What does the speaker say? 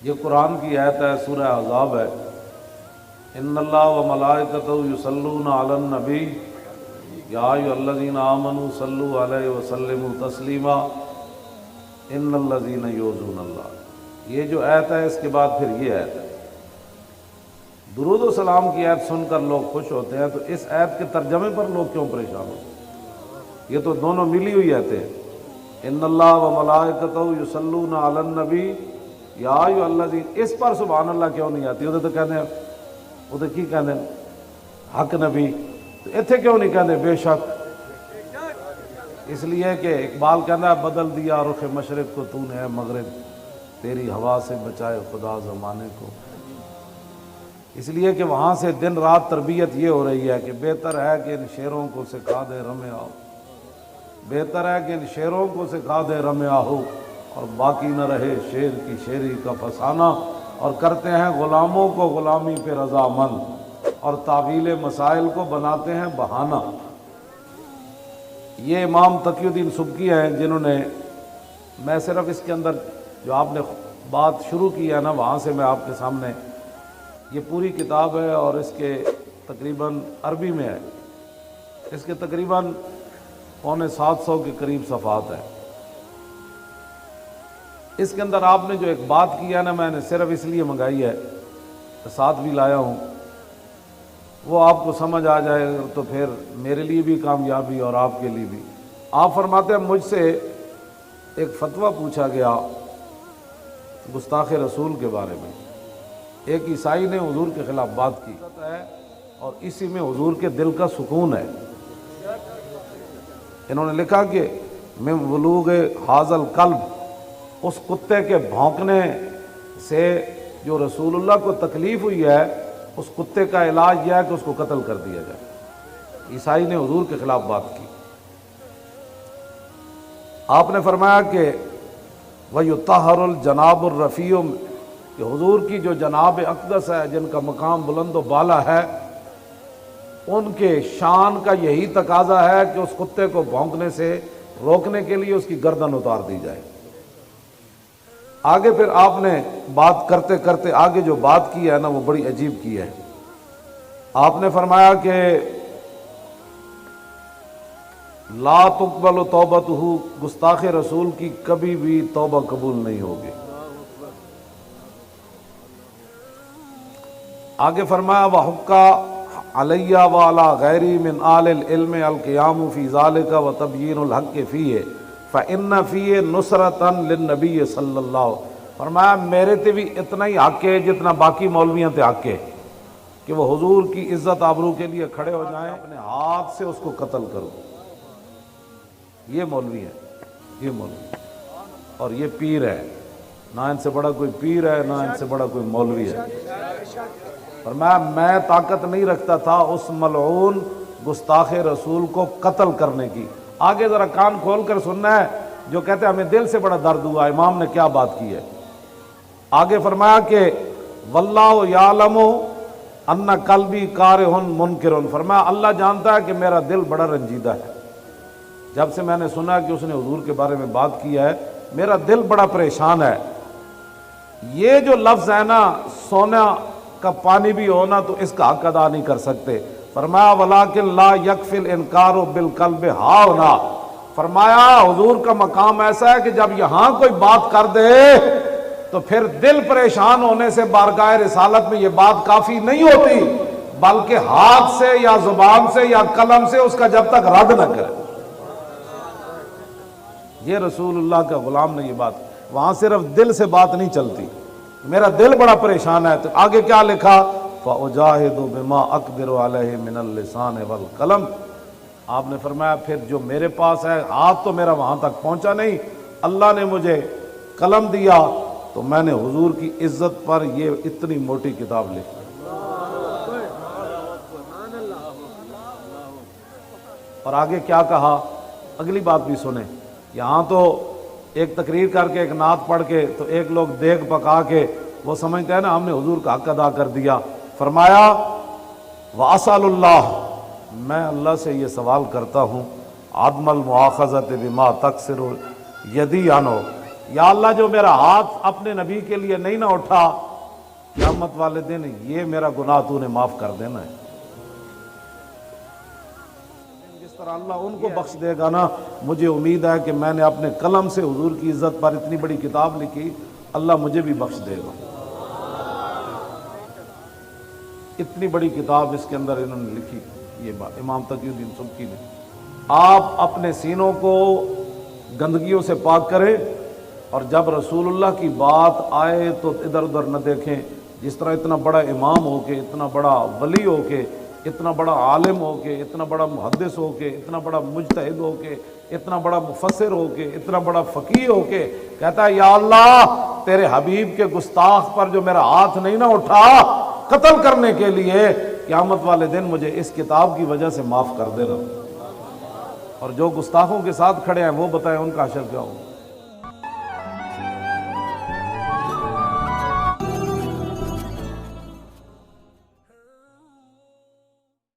یہ قرآن کی آیت ہے، سورہ احزاب ہے۔ ان اللہ و ملائکتہ یصلون علی النبی یا ایھا الذین آمنوا صلوا علیہ وسلموا تسلیما ان الذین یؤذون اللہ۔ یہ جو آیت ہے اس کے بعد پھر یہ آیت ہے۔ درود و سلام کی آیت سن کر لوگ خوش ہوتے ہیں، تو اس آیت کے ترجمے پر لوگ کیوں پریشان ہوتے ہیں؟ یہ تو دونوں ملی ہوئی آیتیں ہیں۔ ان اللہ و ملائکتہ یصلون علی النبی یا ایھا الذین، اس پر سبحان اللہ کیوں نہیں آتی؟ وہ تو کہتے ہیں، وہ تو کی کہتے ہیں حق نبی، تو اتنے کیوں نہیں کہتے بے شک؟ اس لیے کہ اقبال کہنا ہے بدل دیا رخ مشرق کو تو نے اے مغرب، تیری ہوا سے بچائے خدا زمانے کو۔ اس لیے کہ وہاں سے دن رات تربیت یہ ہو رہی ہے کہ بہتر ہے کہ ان شعروں کو سکھا دے رمے آؤ، بہتر ہے کہ ان شعروں کو سکھا دے رمے آہو، اور باقی نہ رہے شعر کی شعری کا فسانہ، اور کرتے ہیں غلاموں کو غلامی پہ رضامند، اور تعویل مسائل کو بناتے ہیں بہانہ۔ یہ امام تقی الدین سبکی ہیں جنہوں نے، میں صرف اس کے اندر جو آپ نے بات شروع کی ہے نا وہاں سے میں آپ کے سامنے، یہ پوری کتاب ہے اور اس کے تقریباً عربی میں ہے، اس کے تقریباً 750 کے قریب صفحات ہیں۔ اس کے اندر آپ نے جو ایک بات کی ہے نا، میں نے صرف اس لیے منگائی ہے، ساتھ بھی لایا ہوں، وہ آپ کو سمجھ آ جائے تو پھر میرے لیے بھی کامیابی اور آپ کے لیے بھی۔ آپ فرماتے ہیں مجھ سے ایک فتویٰ پوچھا گیا گستاخ رسول کے بارے میں، ایک عیسائی نے حضور کے خلاف بات کی ہے اور اسی میں حضور کے دل کا سکون ہے۔ انہوں نے لکھا کہ من ولوغ حاذل القلب، اس کتے کے بھونکنے سے جو رسول اللہ کو تکلیف ہوئی ہے، اس کتے کا علاج یہ ہے کہ اس کو قتل کر دیا جائے۔ عیسائی نے حضور کے خلاف بات کی۔ آپ نے فرمایا کہ وَيُطَهَّرُ الْجَنَابُ الرَّفِيعُ، کہ حضور کی جو جناب اقدس ہے، جن کا مقام بلند و بالا ہے، ان کے شان کا یہی تقاضا ہے کہ اس کتے کو بھونکنے سے روکنے کے لیے اس کی گردن اتار دی جائے۔ آگے پھر آپ نے بات کرتے کرتے آگے جو بات کی ہے نا وہ بڑی عجیب کی ہے۔ آپ نے فرمایا کہ لا تقبل توبتہ، گستاخ رسول کی کبھی بھی توبہ قبول نہیں ہوگی۔ آگے فرمایا وَحُقَّ عَلَيَّ وَعَلَى غَيْرِي مِنْ آلِ الْعِلْمِ الْقِيَامُ فِي ذَلِكَ وَتَبْيِينُ الْحَقِّ فِيهِ فَإِنَّ فِيهِ نُصْرَةً لِلنَّبِيِّ صلی اللہ، فرمایا میرے تے بھی اتنا ہی حق ہے جتنا باقی مولویوں تے حق ہے کہ وہ حضور کی عزت آبرو کے لیے کھڑے ہو جائیں، اپنے ہاتھ سے اس کو قتل کرو۔ یہ مولوی ہے، یہ مولوی اور یہ پیر ہے، نہ ان سے بڑا کوئی پیر ہے نہ ان سے بڑا کوئی مولوی ہے۔ فرمایا میں طاقت نہیں رکھتا تھا اس ملعون گستاخ رسول کو قتل کرنے کی۔ آگے ذرا کان کھول کر سننا ہے، جو کہتے ہیں ہمیں دل سے بڑا درد ہوا امام نے کیا بات کی ہے۔ آگے فرمایا کہ واللہ یعلم ان قلبی کارہ منکر، فرمایا اللہ جانتا ہے کہ میرا دل بڑا رنجیدہ ہے۔ جب سے میں نے سنا کہ اس نے حضور کے بارے میں بات کی ہے، میرا دل بڑا پریشان ہے۔ یہ جو لفظ ہے نا، سونا کا پانی بھی ہونا تو اس کا حق ادا نہیں کر سکتے۔ فرمایا ولیکن لا یکفی الانکار بالقلب ہاہنا، فرمایا حضور کا مقام ایسا ہے کہ جب یہاں کوئی بات کر دے تو پھر دل پریشان ہونے سے بارگاہ رسالت میں یہ بات کافی نہیں ہوتی، بلکہ ہاتھ سے یا زبان سے یا قلم سے اس کا جب تک رد نہ کرے۔ یہ رسول اللہ کا غلام نے یہ بات، وہاں صرف دل سے بات نہیں چلتی، میرا دل بڑا پریشان ہے۔ تو آگے کیا لکھا فَأُجَاهِدُ بِمَا أَقْدِرُ عَلَيْهِ مِنَ اللِّسَانِ وَالْقَلَمِ، آپ نے فرمایا پھر جو میرے پاس ہے، ہاتھ تو میرا وہاں تک پہنچا نہیں، اللہ نے مجھے قلم دیا تو میں نے حضور کی عزت پر یہ اتنی موٹی کتاب لکھی۔ اور آگے کیا کہا، اگلی بات بھی سنیں۔ یہاں تو ایک تقریر کر کے ایک نعت پڑھ کے تو ایک لوگ دیگ پکا کے وہ سمجھتے ہیں نا ہم نے حضور کا حق ادا کر دیا۔ فرمایا وَأَسْأَلُ اللَّهَ، میں اللہ سے یہ سوال کرتا ہوں عدم المؤاخذۃ بما تقصر یدی عنہ، یا اللہ جو میرا ہاتھ اپنے نبی کے لیے نہیں نہ اٹھا، قیامت والے دن یہ میرا گناہ تو نے معاف کر دینا ہے۔ جس طرح اللہ ان کو بخش دے گا نا، مجھے امید ہے کہ میں نے اپنے قلم سے حضور کی عزت پر اتنی بڑی کتاب لکھی، اللہ مجھے بھی بخش دے گا۔ اتنی بڑی کتاب اس کے اندر انہوں نے لکھی، یہ بات امام تقی الدین سبکی نے۔ آپ اپنے سینوں کو گندگیوں سے پاک کریں، اور جب رسول اللہ کی بات آئے تو ادھر ادھر نہ دیکھیں۔ جس طرح اتنا بڑا امام ہو کے، اتنا بڑا ولی ہو کے، اتنا بڑا عالم ہو کے، اتنا بڑا محدث ہو کے، اتنا بڑا مجتہد ہو کے، اتنا بڑا مفسر ہو کے، اتنا بڑا فقیہ ہو کے کہتا ہے یا اللہ تیرے حبیب کے گستاخ پر جو میرا ہاتھ نہیں نہ اٹھا قتل کرنے کے لیے، قیامت والے دن مجھے اس کتاب کی وجہ سے معاف کر دینا۔ اور جو گستاخوں کے ساتھ کھڑے ہیں وہ بتائیں ان کا حشر کیا ہو۔